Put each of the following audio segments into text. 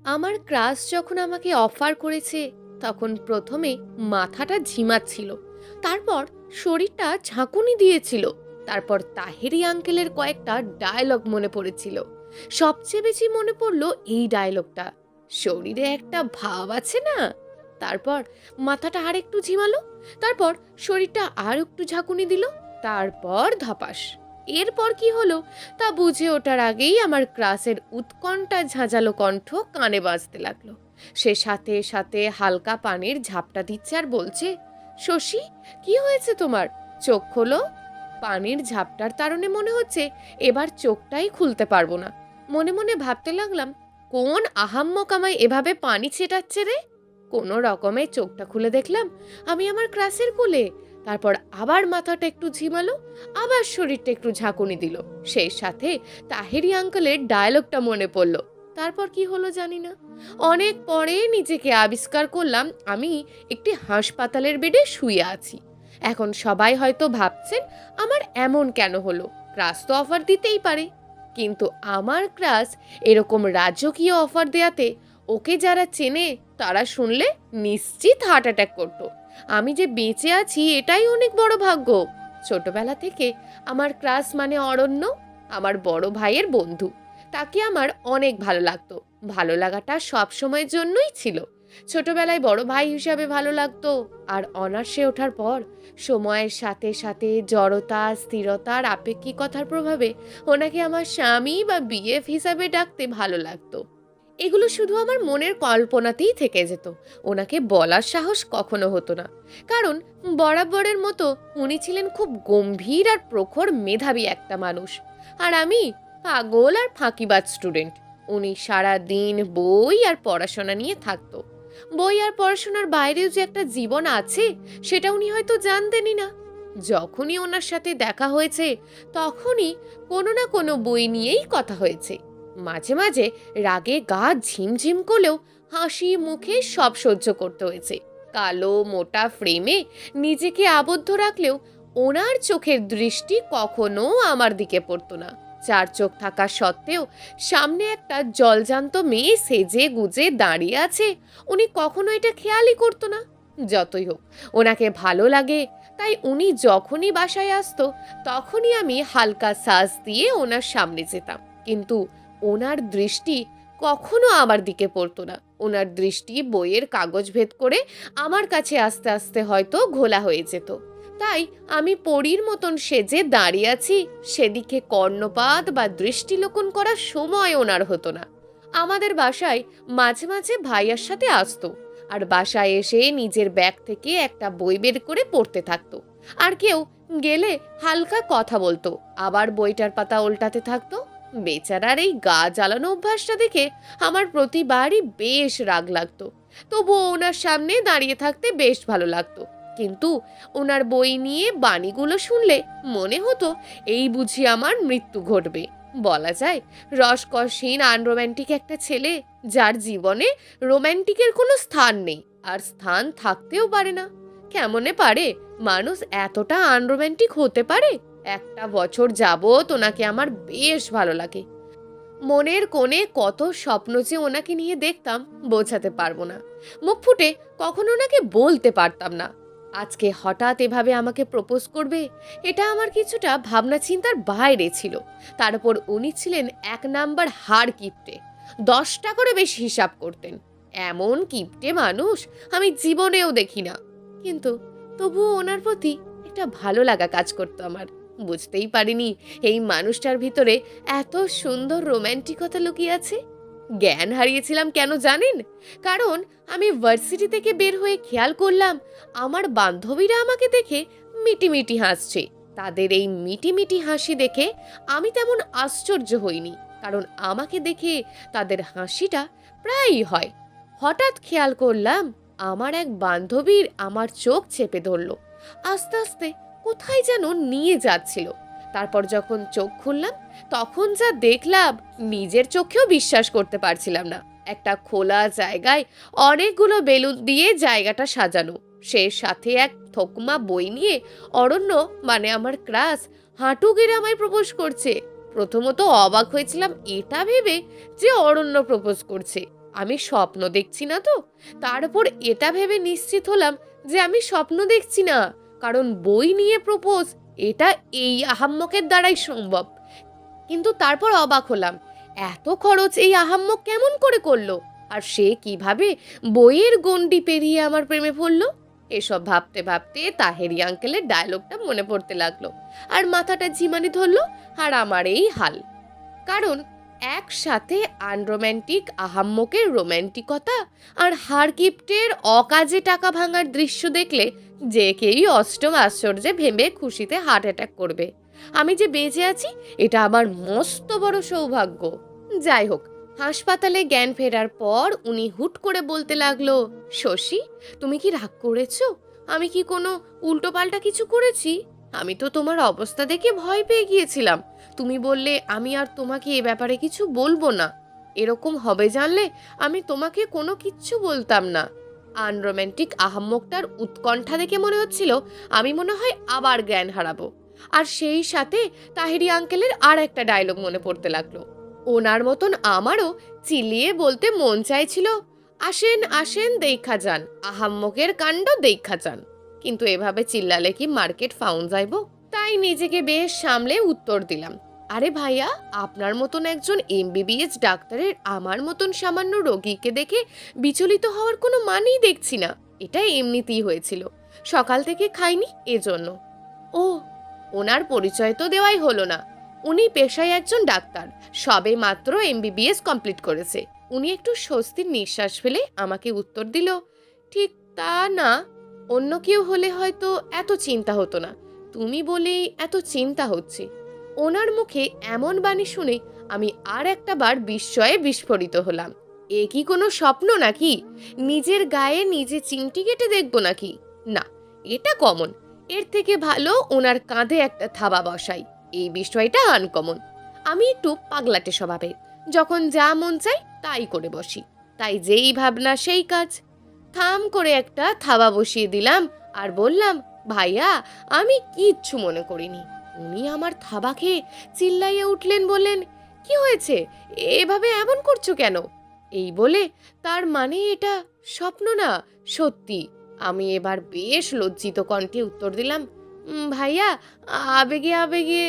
আমার ক্রাশ যখন আমাকে অফার করেছে তখন প্রথমে মাথাটা ঝিমাচ্ছিল, তারপর শরীরটা ঝাঁকুনি দিয়েছিল, তারপর তাহেরি আঙ্কেলের কয়েকটা ডায়লগ মনে পড়েছিল। সবচেয়ে বেশি মনে পড়লো এই ডায়লগটা, শরীরে একটা ভাব আছে না। তারপর মাথাটা আর একটু ঝিমালো, তারপর শরীরটা আর একটু ঝাঁকুনি দিল, তারপর ধপাস। এরপর কি হলো তা বুঝে ওঠার আগেই আমার ক্রাসের উৎকণ্ঠা ঝাঁঝালো কণ্ঠ কানে বাজতে লাগলো। সে সাথে সাথে হালকা পানির ঝাপটা দিচ্ছে আর বলছে, শশী, কি হয়েছে তোমার? চোখ খোলো। পানির ঝাপটার কারণে মনে হচ্ছে এবার চোখটাই খুলতে পারবো না। মনে মনে ভাবতে লাগলাম, কোন আহাম্মক আমায় এভাবে পানি ছেটাচ্ছে রে। কোনো রকমে চোখটা খুলে দেখলাম আমি আমার ক্রাসের কোলে। তারপর আবার মাথাটা একটু ঝিমালো, আবার শরীরটা একটু ঝাঁকুনি দিল, সেই সাথে তাহেরি আঙ্কেলের ডায়লগটা মনে পড়ল। তারপর কি হলো জানি না, অনেক পরে নিজেকে আবিষ্কার করলাম আমি একটি হাসপাতালের বেডে শুয়ে আছি। এখন সবাই হয়তো ভাবছেন আমার এমন কেন হলো, ক্রাশ তো অফার দিতেই পারে। কিন্তু আমার ক্রাশ এরকম রাজকীয় অফার দেয়াতে ওকে যারা চেনে তারা শুনলে নিশ্চিত হার্ট অ্যাটাক করতো। আমি যে বেঁচে আছি এটাই অনেক বড় ভাগ্য। ছোটবেলা থেকে আমার ক্রাশ মানে অরণ্য, আমার বড় ভাইয়ের বন্ধু। তাকে আমার অনেক ভালো লাগতো, ভালো লাগাটা সব সময়ের জন্যই ছিল। ছোটবেলায় বড় ভাই হিসাবে ভালো লাগতো, আর অনার্সে ওঠার পর সময়ের সাথে সাথে জড়তা, স্থিরতার আপেক্ষিকতার প্রভাবে ওনাকে আমার স্বামী বা বিএফ হিসাবে ডাকতে ভালো লাগতো। এগুলো শুধু আমার মনের কল্পনাতেই থেকে যেত, ওনাকে বলার সাহস কখনো হতো না। কারণ বরাবরের মতো উনি ছিলেন খুব গম্ভীর আর প্রখর মেধাবী একটা মানুষ, আর আমি পাগল আর ফাঁকিবাজ স্টুডেন্ট। উনি সারা দিন বই আর পড়াশোনা নিয়ে থাকতো। বই আর পড়াশোনার বাইরেও যে একটা জীবন আছে সেটা উনি হয়তো জানতেনই না। যখনই ওনার সাথে দেখা হয়েছে তখনই কোনো না কোনো বই নিয়েই কথা হয়েছে। মাঝে মাঝে রাগে গা ঝিমঝিম করলেও হাসি মুখে সব সহ্য করতে হয়েছে। কালো মোটা ফ্রেমে নিজেকে আবদ্ধ রাখলেও ওনার চোখের দৃষ্টি কখনো আমার দিকে পড়তো না। চার চোখ থাকা সত্ত্বেও সামনে একটা জলজান্ত মেয়ে সেজে গুজে দাঁড়িয়ে আছে, উনি কখনো এটা খেয়ালই করতো না। যতই হোক, ওনাকে ভালো লাগে, তাই উনি যখনই বাসায় আসতো তখনই আমি হালকা শ্বাস দিয়ে ওনার সামনে যেতাম। কিন্তু ওনার দৃষ্টি কখনো আমার দিকে পড়তো না। ওনার দৃষ্টি বইয়ের কাগজ ভেদ করে আমার কাছে আস্তে আস্তে হয়তো ঘোলা হয়ে যেত। তাই আমি পরীর মতন সেজে দাঁড়িয়ে আছি, সেদিকে কর্ণপাত বা দৃষ্টিলোকন করার সময় ওনার হতো না। আমাদের বাসায় মাঝে মাঝে ভাইয়ার সাথে আসতো, আর বাসায় এসে নিজের ব্যাগ থেকে একটা বই বের করে পড়তে থাকতো। আর কেউ গেলে হালকা কথা বলতো, আবার বইটার পাতা উল্টাতে থাকতো। বেচারার এই গা জ্বালানো অভ্যাসটা দেখে আমার প্রতিবারই বেশ রাগ লাগতো। তবুও ওনার সামনে দাঁড়িয়ে থাকতে বেশ ভালো লাগতো। কিন্তু ওনার বই নিয়ে বাণীগুলো শুনলে মনে হতো এই বুঝি আমার মৃত্যু ঘটবে। বলা যায় রসকসহীন আনরোম্যান্টিক একটা ছেলে, যার জীবনে রোম্যান্টিকের কোনো স্থান নেই, আর স্থান থাকতেও পারে না। কেমনে পারে মানুষ এতটা আনরোম্যান্টিক হতে পারে? একটা বছর যাবত ওনাকে আমার বেশ ভালো লাগে। মনের কোণে কত স্বপ্ন যে ওনাকে নিয়ে দেখতাম বোঝাতে পারবো না। মুখ ফুটে কখনো ওনাকে বলতে পারতাম না। আজকে হঠাৎ এভাবে আমাকে প্রপোজ করবে, এটা আমার কিছুটা ভাবনা চিন্তার বাইরে ছিল। তার উপর উনি ছিলেন এক নাম্বার হাড় কিপটে, 10টা করে বেশি হিসাব করতেন। এমন কিপটে মানুষ আমি জীবনেও দেখি না। কিন্তু তবুও ওনার প্রতি একটা ভালো লাগা কাজ করতো আমার। বুঝতেই পারিনি এই মানুষটার ভিতরে এত সুন্দর রোম্যান্টিকতা লুকিয়ে আছে। জ্ঞান হারিয়েছিলাম কেন জানেন? কারণ আমি ভার্সিটি থেকে বের হয়ে খেয়াল করলাম আমার বান্ধবীরা আমাকে দেখে মিটিমিটি হাসছে। তাদের এই মিটিমিটি হাসি দেখে আমি তেমন আশ্চর্য হইনি, কারণ আমাকে দেখে তাদের হাসিটা প্রায়ই হয়। হঠাৎ খেয়াল করলাম আমার এক বান্ধবীর আমার চোখ চেপে ধরলো, আস্তে আস্তে কোথায় যেন নিয়ে যাচ্ছিল। তারপর যখন চোখ খুললাম তখন যা দেখলাম নিজের চোখেও বিশ্বাস করতে পারছিলাম না। একটা খোলা জায়গায় অনেকগুলো বেলুন দিয়ে জায়গাটা সাজানো, সে সাথে এক থকমা বই নিয়ে অরণ্য মানে আমার ক্রাশ হাঁটু গেড়ে আমায় প্রপোজ করছে। প্রথমত অবাক হয়েছিলাম এটা ভেবে যে অরণ্য প্রপোজ করছে, আমি স্বপ্ন দেখছি না তো। তারপর এটা ভেবে নিশ্চিত হলাম যে আমি স্বপ্ন দেখছি না, কারণ বই নিয়ে প্রপোজ এটা এই আহাম্মকের দ্বারাই সম্ভব। কিন্তু তারপর অবাক হলাম, এত খরচ এই আহাম্মক কেমন করে করলো, আর সে কিভাবে বইয়ের গণ্ডি পেরিয়ে আমার প্রেমে পড়লো। এসব ভাবতে ভাবতে তাহেরি আঙ্কেলের ডায়লগটা মনে পড়তে লাগলো, আর মাথাটা ঝিমানি ধরলো। আর আমার এই হাল কারণ একসাথে আনরোম্যান্টিক আহাম্মকের রোম্যান্টিকতা আর হারকিপ্টের অকাজে টাকা ভাঙার দৃশ্য দেখলে যে কেউই অষ্টম আশ্চর্যে ভেবে খুশিতে হার্ট অ্যাটাক করবে। আমি যে বেঁচে আছি এটা আমার মস্ত বড় সৌভাগ্য। যাই হোক, হাসপাতালে জ্ঞান ফেরার পর উনি হুট করে বলতে লাগলো, শশী, তুমি কি রাগ করেছো? আমি কি কোনো উল্টোপাল্টা কিছু করেছি? আমি তো তোমার অবস্থা দেখে ভয় পেয়ে গিয়েছিলাম। তুমি বললে আমি আর তোমাকে এ ব্যাপারে কিছু বলবো না। এরকম হবে জানলে আমি তোমাকে কোনো কিচ্ছু বলতাম না। আনরোম্যান্টিক আহাম্মকটার উৎকণ্ঠা দেখে মনে হচ্ছিল আমি মনে হয় আবার জ্ঞান হারাবো। আর সেই সাথে তাহেরি আঙ্কেলের আর একটা ডায়লগ মনে পড়তে লাগলো। ওনার মতন আমারও চিল্লিয়ে বলতে মন চাইছিল, আসেন আসেন দেখা যান, আহাম্মকের কাণ্ড দেখা যান। কিন্তু এভাবে চিল্লালে কি মার্কেট ফাউন্ড যাইব? তাই নিজেকে বেশ সামলে উত্তর দিলাম, আরে ভাইয়া, আপনার মতন একজন এমবিবিএস ডাক্তারের আমার মতন সামান্য রোগীকে দেখে বিচলিত হওয়ার কোনো মানেই দেখছি না। এটা এমনিতেই হয়েছিল, সকাল থেকে খাইনি এজন্য। ও, ওনার পরিচয় তো দেওয়াই হলো না। উনি পেশায় একজন ডাক্তার, সবে মাত্র এমবিবিএস কমপ্লিট করেছে। উনি একটু স্বস্তির নিঃশ্বাস ফেলে আমাকে উত্তর দিল, ঠিক তা না, অন্য কেউ হলে হয়তো এত চিন্তা হতো না, তুমি বলেই এত চিন্তা হচ্ছে। ওনার মুখে এমন বাণী শুনে আমি আর একটা বার বিস্ময়ে বিস্ফোরিত হলাম। এ কি কোনো স্বপ্ন নাকি? নিজের গায়ে নিজে চিমটি কেটে দেখবো নাকি? না, এটা কমন। এর থেকে ভালো ওনার কাঁধে একটা থাবা বসাই। এই বিষয়টা আনকমন। আমি একটু পাগলাটে স্বভাবের, যখন যা মন চাই তাই করে বসি। তাই যেই ভাবনা সেই কাজ। থাম করে একটা থাবা বসিয়ে দিলাম আর বললাম, ভাইয়া, আমি কিচ্ছু মনে করিনি। উনি আমার থাবা খেয়ে চিল্লাইয়ে উঠলেন, বললেন, কি হয়েছে, এভাবে এমন করছো কেন? এই বলে, তার মানে এটা স্বপ্ন না, সত্যি। আমি এবার বেশ লজ্জিত কণ্ঠে উত্তর দিলাম, ভাইয়া, আবেগে আবেগে।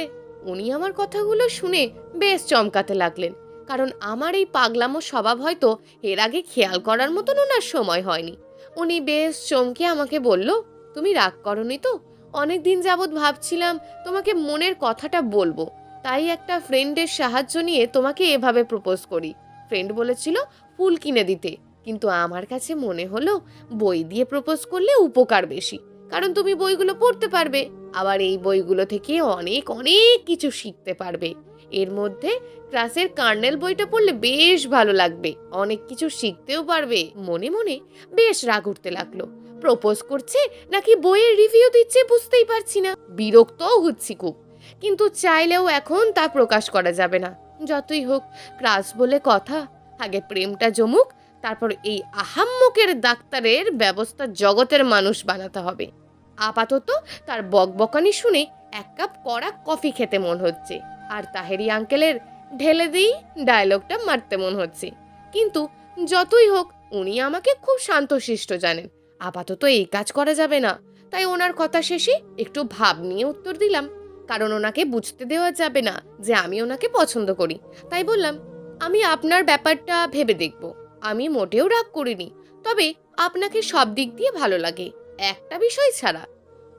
উনি আমার কথাগুলো শুনে বেশ চমকাতে লাগলেন, কারণ আমার এই পাগলামো স্বভাব হয়তো এর আগে খেয়াল করার মতন ওনার সময় হয়নি। উনি বেশ চমকে আমাকে বলল, তুমি রাগ করনি তো? অনেক দিন যাবৎ ভাবছিলাম তোমাকে মনের কথাটা বলবো, তাই একটা ফ্রেন্ডের সাহায্য নিয়ে তোমাকে এভাবে প্রপোজ করি। ফ্রেন্ড বলেছিল ফুল কিনে দিতে, কিন্তু আমার কাছে মনে হলো বই দিয়ে প্রপোজ করলে উপকার বেশি, কারণ তুমি বইগুলো পড়তে পারবে, আবার এই বইগুলো থেকে অনেক অনেক কিছু শিখতে পারবে। এর মধ্যে ক্লাসের কার্নেল বইটা পড়লে বেশ ভালো লাগবে, অনেক কিছু শিখতেও পারবে। মনে মনে বেশ রাগ উঠতে লাগলো। প্রপোজ করছে নাকি বইয়ের রিভিউ দিচ্ছে বুঝতেই পারছি না, বিরক্তও হচ্ছি খুব। কিন্তু চাইলেও এখন তা প্রকাশ করা যাবে না। যতই হোক, ক্লাস বলে কথা, আগে প্রেমটা জমুক, তারপর এই আহাম্মকের ডাক্তারের ব্যবস্থা জগতের মানুষ বানাতে হবে। আপাতত তার বকবকানি শুনে এক কাপ কড়া কফি খেতে মন হচ্ছে, আর তাহেরি আঙ্কেলের ঢেলে দিই ডায়লগটা মারতে মন হচ্ছে। কিন্তু যতই হোক, উনি আমাকে খুব শান্তশিষ্ট জানেন। আপাতত এই কাজ করা যাবে না। তাই ওনার কথা শেষে একটু ভাব নিয়ে উত্তর দিলাম, কারণ ওনাকে বুঝতে দেওয়া যাবে না যে আমি ওনাকে পছন্দ করি। তাই বললাম, আমি আপনার ব্যাপারটা ভেবে দেখব। আমি মোটেও রাগ করিনি, তবে আপনাকে সব দিক দিয়ে ভালো লাগে, একটা বিষয় ছাড়া।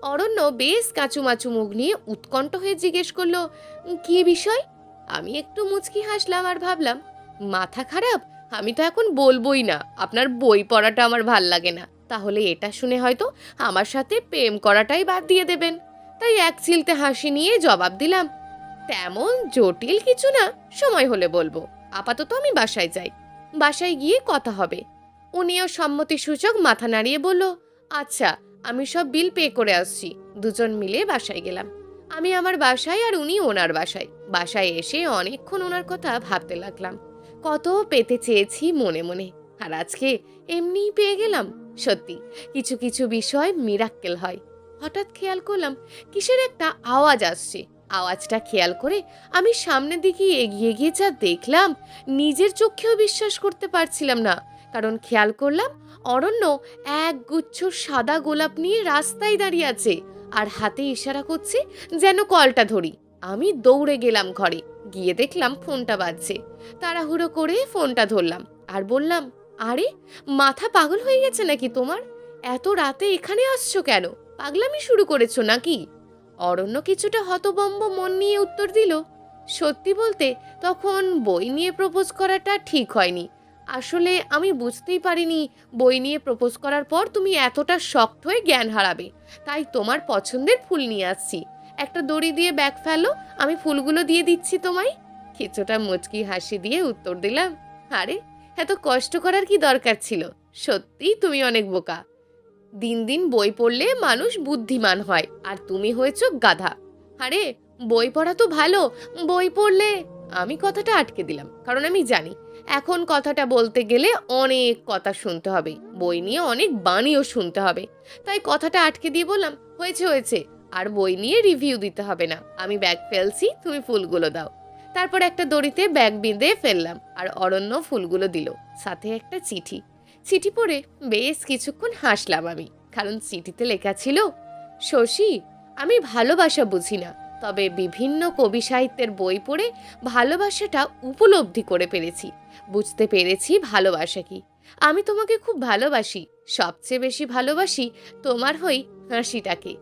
অরণ্য বেশ কাঁচুমাচু মুখ নিয়ে উৎকণ্ঠ হয়ে জিজ্ঞেস করলো, কি বিষয়? আমি একটু মুচকি হাসলাম আর ভাবলাম, মাথা খারাপ, আমি তো এখন বলবোই না আপনার বই পড়াটা আমার ভাল লাগে না। তাহলে এটা শুনে হয়তো আমার সাথে প্রেম করাটাই বাদ দিয়ে দেবেন। তাই এক চিলতে হাসি নিয়ে জবাব দিলাম, তেমন জটিল কিছু না, সময় হলে বলবো। আপাতত আমি বাসায় যাই, বাসায় গিয়ে কথা হবে। উনিও সম্মতি সূচক মাথা নাড়িয়ে বলল, আচ্ছা, আমি সব বিল পে করে আসছি। দুজন মিলে বাসায় গেলাম। আমি আমার বাসায় আর উনি ওনার বাসায়। বাসায় এসে অনেকক্ষণ ওনার কথা ভাবতে লাগলাম। কত পেতে চেয়েছি মনে মনে, আর আজকে এমনিই পেয়ে গেলাম। সত্যি কিছু কিছু বিষয় মিরাক্কেল হয়। হঠাৎ খেয়াল করলাম কিসের একটা আওয়াজ আসছে। আওয়াজটা খেয়াল করে আমি সামনের দিকে এগিয়ে গিয়ে যা দেখলাম, নিজের চোখেও বিশ্বাস করতে পারছিলাম না। কারণ খেয়াল করলাম অরণ্য এক গুচ্ছ সাদা গোলাপ নিয়ে রাস্তায় দাঁড়িয়ে আছে আর হাতে ইশারা করছে যেন কলটা ধরি। আমি দৌড়ে গেলাম ঘরে, গিয়ে দেখলাম ফোনটা বাজছে। তাড়াহুড়ো করে ফোনটা ধরলাম আর বললাম, আরে মাথা পাগল হয়ে গেছে নাকি তোমার? এত রাতে এখানে আসছো কেন? পাগলামি শুরু করেছো নাকি? অরণ্য কিছুটা হতভম্ব মন নিয়ে উত্তর দিল, সত্যি বলতে তখন বই নিয়ে প্রপোজ করাটা ঠিক হয়নি। আসলে আমি বুঝতেই পারিনি বই নিয়ে প্রপোজ করার পর তুমি এতটা শক্ত হয়ে জ্ঞান হারাবে। তাই তোমার পছন্দের ফুল নিয়ে আসছি। একটা দড়ি দিয়ে ব্যাগ ফেলো, আমি ফুলগুলো দিয়ে দিচ্ছি তোমায়। কিছুটা মুচকি হাসি দিয়ে উত্তর দিলাম, আরে এত কষ্ট করার কি দরকার ছিল? সত্যিই তুমি অনেক বোকা। দিন দিন বই পড়লে মানুষ বুদ্ধিমান হয়, আর তুমি হয়েছো গাধা। আরে বই পড়া তো ভালো, বই পড়লে। আমি কথাটা আটকে দিলাম, কারণ আমি জানি এখন কথাটা বলতে গেলে অনেক কথা শুনতে হবে, বই নিয়ে অনেক বাণীও শুনতে হবে। তাই কথাটা আটকে দিয়ে বললাম, হয়েছে হয়েছে, আর বই নিয়ে রিভিউ দিতে হবে না। আমি ব্যাগ ফেলছি, তুমি ফুলগুলো দাও। তারপর একটা দড়িতে ব্যাগ বেঁধে ফেললাম, আর অরণ্য ফুলগুলো দিল, সাথে একটা চিঠি। চিঠি পড়ে বেশ কিছুক্ষণ হাসলাম আমি, কারণ চিঠিতে লেখা ছিল, শশী, আমি ভালোবাসা বুঝি না, তবে বিভিন্ন কবি সাহিত্যের বই পড়ে ভালোবাসাটা উপলব্ধি করে পেরেছি। বুঝতে পেরেছি ভালোবাসা কি। আমি তোমাকে খুব ভালোবাসি, সবচেয়ে বেশি ভালোবাসি তোমার হই হাসিটাকে।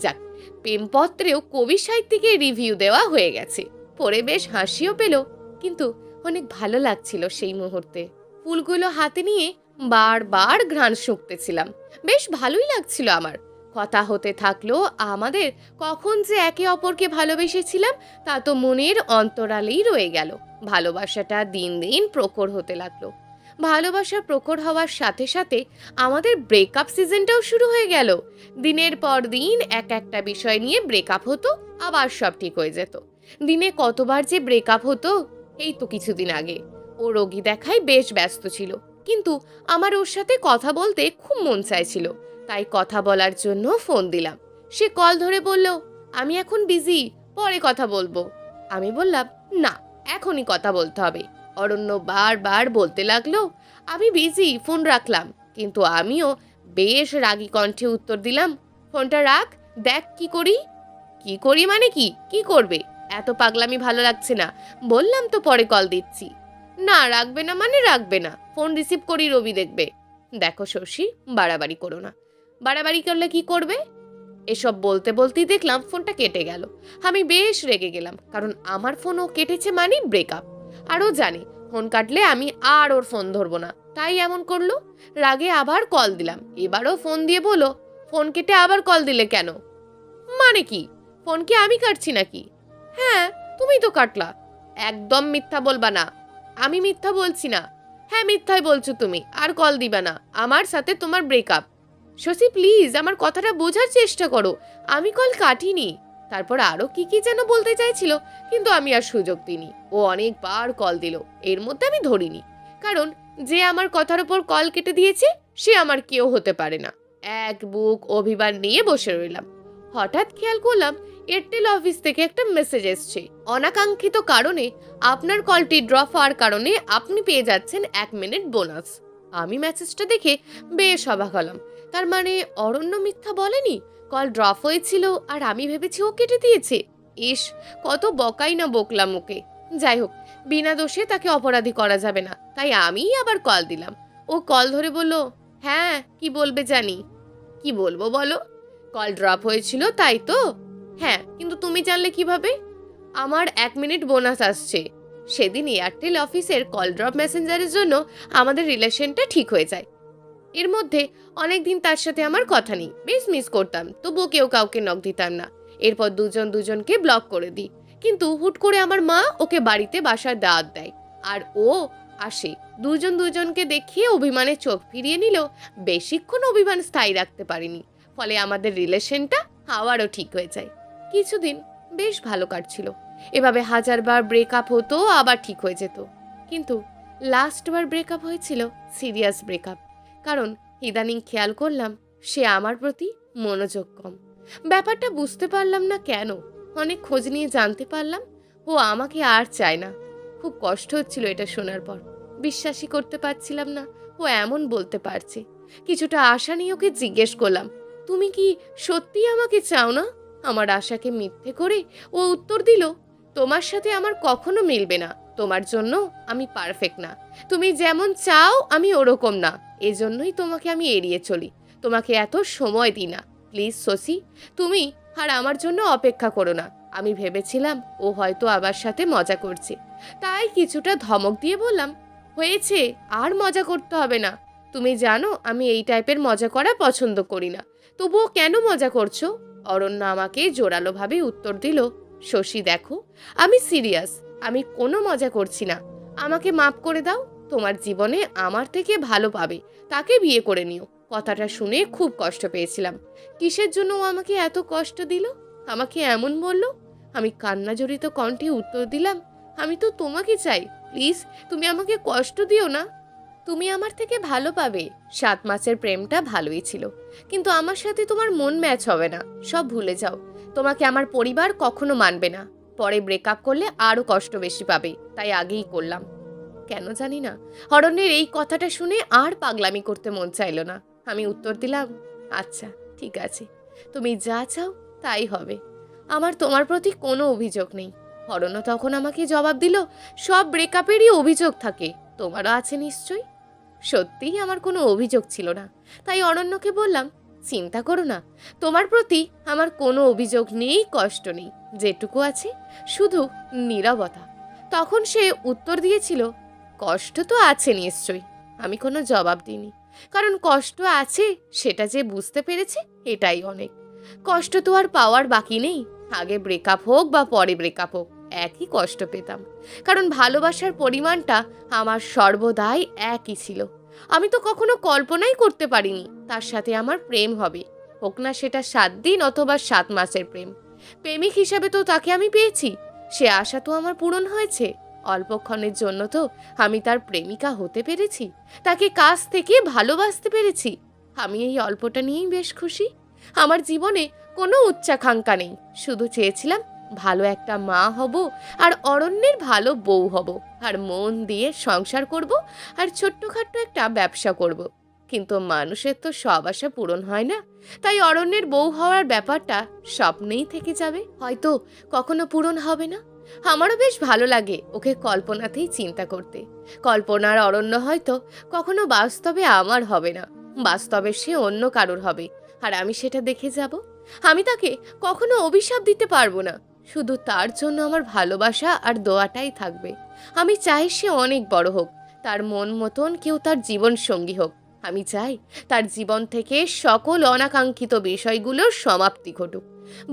যাক, প্রেমপত্রেও কবি সাহিত্যিকে রিভিউ দেওয়া হয়ে গেছে। পড়ে বেশ হাসিও পেল, কিন্তু অনেক ভালো লাগছিল সেই মুহূর্তে। ফুলগুলো হাতে নিয়ে বারবার ঘ্রাণ শুঁকতেছিলাম, বেশ ভালোই লাগছিল আমার। কথা হতে থাকলো আমাদের, কখন যে একে অপরকে ভালোবেসেছিলাম তা তো মনের অন্তরালেই রয়ে গেল। ভালোবাসাটা দিন দিন প্রখর হতে লাগলো। ভালোবাসা প্রখর হওয়ার সাথে সাথে আমাদের ব্রেকআপ সিজনটাও শুরু হয়ে গেল। দিনের পর দিন এক একটা বিষয় নিয়ে ব্রেকআপ হতো, আবার সব ঠিক হয়ে যেত। দিনে কতবার যে ব্রেকআপ হতো। এই তো কিছুদিন আগে ও রোগী দেখায় বেশ ব্যস্ত ছিল, কিন্তু আমার ওর সাথে কথা বলতে খুব মন চাইছিল। তাই কথা বলার জন্য ফোন দিলাম। সে কল ধরে বলল, আমি এখন বিজি, পরে কথা বলবো। আমি বললাম, না, এখনই কথা বলতে হবে। অরণ্য বারবার বলতে লাগলো, আমি বিজি, ফোন রাখলাম। কিন্তু আমিও বেশ রাগী কণ্ঠে উত্তর দিলাম, ফোনটা রাখ, দেখ কি করি। কি করি মানে কি? কি করবে? এত পাগলামি ভালো লাগছে না, বললাম তো পরে কল দিচ্ছি। না, রাখবে না মানে রাখবে না, ফোন রিসিভ করি রবি দেখবে। দেখো শশী, বাড়াবাড়ি করো না। বাড়াবাড়ি করলে কি করবে? এসব বলতে বলতেই দেখলাম ফোনটা কেটে গেল। আমি বেশ রেগে গেলাম, কারণ আমার ফোনও কেটেছে মানে ব্রেকআপ। আরও জানি ফোন কাটলে আমি আর ওর ফোন ধরবো না, তাই এমন করলো। রাগে আবার কল দিলাম, এবারও ফোন দিয়ে বলো, ফোন কেটে আবার কল দিলে কেন? মানে কি? ফোন কি আমি কাটছি নাকি? হ্যাঁ, তুমি তো কাটলা। একদম মিথ্যা বলবা না। আমি মিথ্যা বলছি না। হ্যাঁ, মিথ্যাই বলছো তুমি, আর কল দিবা না। আমার সাথে তোমার ব্রেকআপ। শশী, প্লিজ আমার কথাটা বোঝার চেষ্টা করো, আমি কল কাটিনি। তারপর আরো কি কি যেন বলতে চাইছিল, কিন্তু আমি আর সুযোগ দিইনি। ও অনেকবার কল দিল, এর মধ্যে আমি ধরিনি। কারণ যে আমার কথার উপর কল কেটে দিয়েছে সে আমার কেউ হতে পারে না। এক বুক অভিমান নিয়ে বসে রইলাম। হঠাৎ খেয়াল করলাম এয়ারটেল অফিস থেকে একটা মেসেজ এসছে, অনাকাঙ্ক্ষিত কারণে আপনার কলটি ড্রপ হওয়ার কারণে আপনি পেয়ে যাচ্ছেন 1 মিনিট বোনাস। আমি মেসেজটা দেখে বেশ অবাক হলাম। তার মানে অরণ্য মিথ্যা বলেনি, কল ড্রপ হয়েছিল আর আমি ভেবেছি ও কেটে দিয়েছে। ইস, কত বকাই না বকলাম ওকে। যাই হোক, বিনা দোষে তাকে অপরাধী করা যাবে না, তাই আমিই আবার কল দিলাম। ও কল ধরে বলল, হ্যাঁ কি বলবে জানি। কি বলবো বলো? কল ড্রপ হয়েছিল তাই তো? হ্যাঁ, কিন্তু তুমি জানলে কিভাবে? আমার 1 মিনিট বোনাস আসছে। সেদিন এয়ারটেল অফিসের কল ড্রপ মেসেঞ্জারের জন্য আমাদের রিলেশনটা ঠিক হয়ে যায়। এর মধ্যে অনেকদিন তার সাথে আমার কথা নেই, বেশ মিস করতাম, তবুও কেউ কাউকে নক দিতাম না। এরপর দুজন দুজনকে ব্লক করে দিই। কিন্তু হুট করে আমার মা ওকে বাড়িতে বাসায় দাওয়াত দেয়, আর ও আসে। দুজন দুজনকে দেখিয়ে অভিমানে চোখ ফিরিয়ে নিল। বেশিক্ষণ অভিমান স্থায়ী রাখতে পারিনি, ফলে আমাদের রিলেশনটা আবারও ঠিক হয়ে যায়। কিছুদিন বেশ ভালো কাটছিল। এভাবে হাজারবার ব্রেকআপ হতো, আবার ঠিক হয়ে যেত। কিন্তু লাস্টবার ব্রেকআপ হয়েছিল সিরিয়াস ব্রেকআপ। কারণ ইদানিং খেয়াল করলাম সে আমার প্রতি মনোযোগ কম। ব্যাপারটা বুঝতে পারলাম না কেন। অনেক খোঁজ নিয়ে জানতে পারলাম ও আমাকে আর চায় না। খুব কষ্ট হচ্ছিল এটা শোনার পর। বিশ্বাসই করতে পারছিলাম না ও এমন বলতে পারছে। কিছুটা আশা নিয়ে ওকে জিজ্ঞেস করলাম, তুমি কি সত্যিই আমাকে চাও না? আমার আশাকে মিথ্যে করে ও উত্তর দিল, তোমার সাথে আমার কখনো মিলবে না। তোমার জন্য আমি পারফেক্ট না। তুমি যেমন চাও আমি ওরকম না। এজন্যই তোমাকে আমি এড়িয়ে চলি, তোমাকে এত সময় দিই না। প্লিজ শশী, তুমি আর আমার জন্য অপেক্ষা করো না। আমি ভেবেছিলাম ও হয়তো আমার সাথে মজা করছে, তাই কিছুটা ধমক দিয়ে বললাম, হয়েছে, আর মজা করতে হবে না। তুমি জানো আমি এই টাইপের মজা করা পছন্দ করি না, তবুও কেন মজা করছো? অরণ্য আমাকে জোরালোভাবে উত্তর দিল, শশী দেখো, আমি সিরিয়াস, আমি কোনো মজা করছি না। আমাকে মাফ করে দাও। তোমার জীবনে আমার থেকে ভালো পাবে, তাকে বিয়ে করে নিও। কথাটা শুনে খুব কষ্ট পেয়েছিলাম। কিসের জন্য ও আমাকে এত কষ্ট দিল, আমাকে এমন বলল? আমি কান্না জড়িত কণ্ঠে উত্তর দিলাম, আমি তো তোমাকে চাই। প্লিজ তুমি আমাকে কষ্ট দিও না। তুমি আমার থেকে ভালো পাবে। 7 মাসের প্রেমটা ভালোই ছিল, কিন্তু আমার সাথে তোমার মন ম্যাচ হবে না। সব ভুলে যাও। তোমাকে আমার পরিবার কখনো মানবে না। পরে ব্রেকআপ করলে আরো কষ্ট বেশি পাবে, তাই আগেই করলাম। কেন জানি না, অরণ্যের এই কথাটা শুনে আর পাগলামি করতে মন চাইল না। আমি উত্তর দিলাম, আচ্ছা ঠিক আছে, তুমি যা চাও তাই হবে। আমার তোমার প্রতি কোনো অভিযোগ নেই। অরণ্য তখন আমাকে জবাব দিল, সব ব্রেকআপেরই অভিযোগ থাকে, তোমারও আছে নিশ্চয়ই। সত্যিই আমার কোনো অভিযোগ ছিল না, তাই অরণ্যকে বললাম, চিন্তা করো না, তোমার প্রতি আমার কোনো অভিযোগ নেই, কষ্ট নেই। যেটুকু আছে শুধু নীরবতা। তখন সে উত্তর দিয়েছিল, কষ্ট তো আছে নিশ্চয়ই। আমি কোনো জবাব দিইনি, কারণ কষ্ট আছে সেটা যে বুঝতে পেরেছে এটাই অনেক। কষ্ট তো আর পাওয়ার বাকি নেই। আগে ব্রেকআপ হোক বা পরে ব্রেকআপ হোক, একই কষ্ট পেতাম, কারণ ভালোবাসার পরিমাণটা আমার সর্বদাই একই ছিল। আমি তো কখনো কল্পনাই করতে পারিনি তার সাথে আমার প্রেম হবে, হোক না সেটা 7 দিন অথবা 7 মাসের প্রেম। প্রেমিক হিসাবে তো তাকে আমি পেয়েছি, সে আশা তো আমার পূরণ হয়েছে। অল্পক্ষণের জন্য তো আমি তার প্রেমিকা হতে পেরেছি, তাকে কাছ থেকে ভালোবাসতে পেরেছি। আমি এই অল্পটা নিয়েই বেশ খুশি। আমার জীবনে কোনো উচ্চাকাঙ্ক্ষা নেই, শুধু চেয়েছিলাম ভালো একটা মা হব, আর অরণ্যের ভালো বউ হব, আর মন দিয়ে সংসার করব, আর ছোট্টখাট্ট একটা ব্যবসা করব। কিন্তু মানুষের তো সব আশা পূরণ হয় না, তাই অরণ্যের বউ হওয়ার ব্যাপারটা স্বপ্নেই থেকে যাবে, হয়তো কখনো পূরণ হবে না। আমারও বেশ ভালো লাগে ওকে কল্পনাতেই চিন্তা করতে। কল্পনার অরণ্য হয়তো কখনো বাস্তবে আমার হবে না, বাস্তবে সে অন্য কারোর হবে, আর আমি সেটা দেখে যাব। আমি তাকে কখনো অভিশাপ দিতে পারবো না, শুধু তার জন্য আমার ভালোবাসা আর দোয়াটাই থাকবে। আমি চাই সে অনেক বড় হোক, তার মন মতন কেউ তার জীবন সঙ্গী হোক। আমি চাই তার জীবন থেকে সকল অনাকাঙ্ক্ষিত বিষয়গুলোর সমাপ্তি ঘটুক।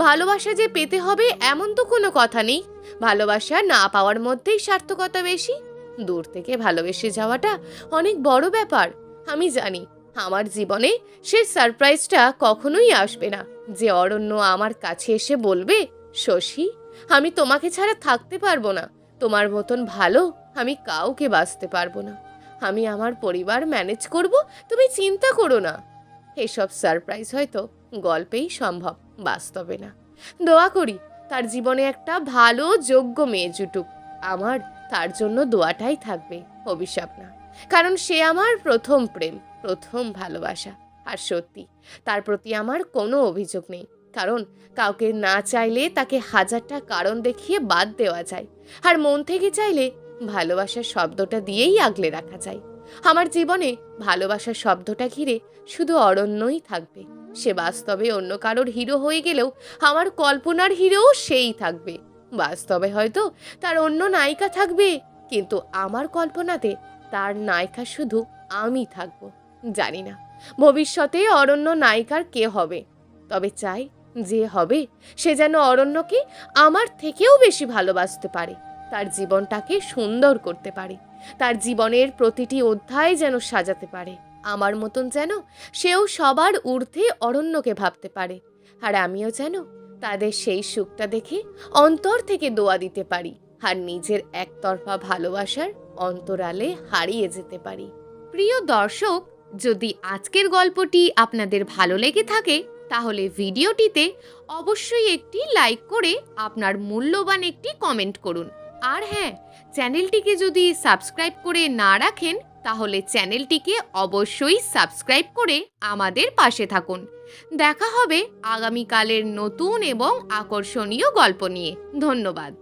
ভালোবাসা যে পেতে হবে এমন তো কোনো কথা নেই, ভালোবাসা না পাওয়ার মধ্যেই সার্থকতা বেশি। দূর থেকে ভালোবেসে যাওয়াটা অনেক বড় ব্যাপার। আমি জানি আমার জীবনে সে সারপ্রাইজটা কখনোই আসবে না, যে অরণ্য আমার কাছে এসে বলবে, শশী আমি তোমাকে ছাড়া থাকতে পারবো না, তোমার মতন ভালো আমি কাউকে বাঁচতে পারবো না, আমি আমার পরিবার ম্যানেজ করব, তুমি চিন্তা করো না। এসব সারপ্রাইজ হয়তো গল্পেই সম্ভব, বাস্তবে না। দোয়া করি তার জীবনে একটা ভালো যোগ্য মেয়ে জুটুক। আমার তার জন্য দোয়াটাই থাকবে, অভিশাপ না। কারণ সে আমার প্রথম প্রেম, প্রথম ভালোবাসা। আর সত্যি তার প্রতি আমার কোনো অভিযোগ নেই, কারণ কাউকে না চাইলে তাকে হাজারটা কারণ দেখিয়ে বাদ দেওয়া যায়, আর মন থেকে চাইলে ভালোবাসার শব্দটা দিয়েই আগলে রাখা যায়। আমার জীবনে ভালোবাসার শব্দটা ঘিরে শুধু অরণ্যই থাকবে। সে বাস্তবে অন্য কারোর হিরো হয়ে গেলেও আমার কল্পনার হিরোও সেই থাকবে। বাস্তবে হয়তো তার অন্য নায়িকা থাকবে, কিন্তু আমার কল্পনাতে তার নায়িকা শুধু আমি থাকব। জানি না ভবিষ্যতে অরণ্য নায়িকার কে হবে, তবে চাই যে হবে সে যেন অরণ্যকে আমার থেকেও বেশি ভালোবাসতে পারে, তার জীবনটাকে সুন্দর করতে পারে, তার জীবনের প্রতিটি অধ্যায় যেন সাজাতে পারে আমার মতন, যেন সেও সবার ঊর্ধ্বে অরণ্যকে ভাবতে পারে। আর আমিও যেন তাদের সেই সুখটা দেখে অন্তর থেকে দোয়া দিতে পারি, আর নিজের একতরফা ভালোবাসার অন্তরালে হারিয়ে যেতে পারি। প্রিয় দর্শক, যদি আজকের গল্পটি আপনাদের ভালো লেগে থাকে তাহলে ভিডিওটিতে অবশ্যই একটি লাইক করে আপনার মূল্যবান একটি কমেন্ট করুন। আর হ্যাঁ, চ্যানেলটিকে যদি সাবস্ক্রাইব করে না রাখেন তাহলে চ্যানেলটিকে অবশ্যই সাবস্ক্রাইব করে আমাদের পাশে থাকুন। দেখা হবে আগামীকালের নতুন এবং আকর্ষণীয় গল্প নিয়ে। ধন্যবাদ।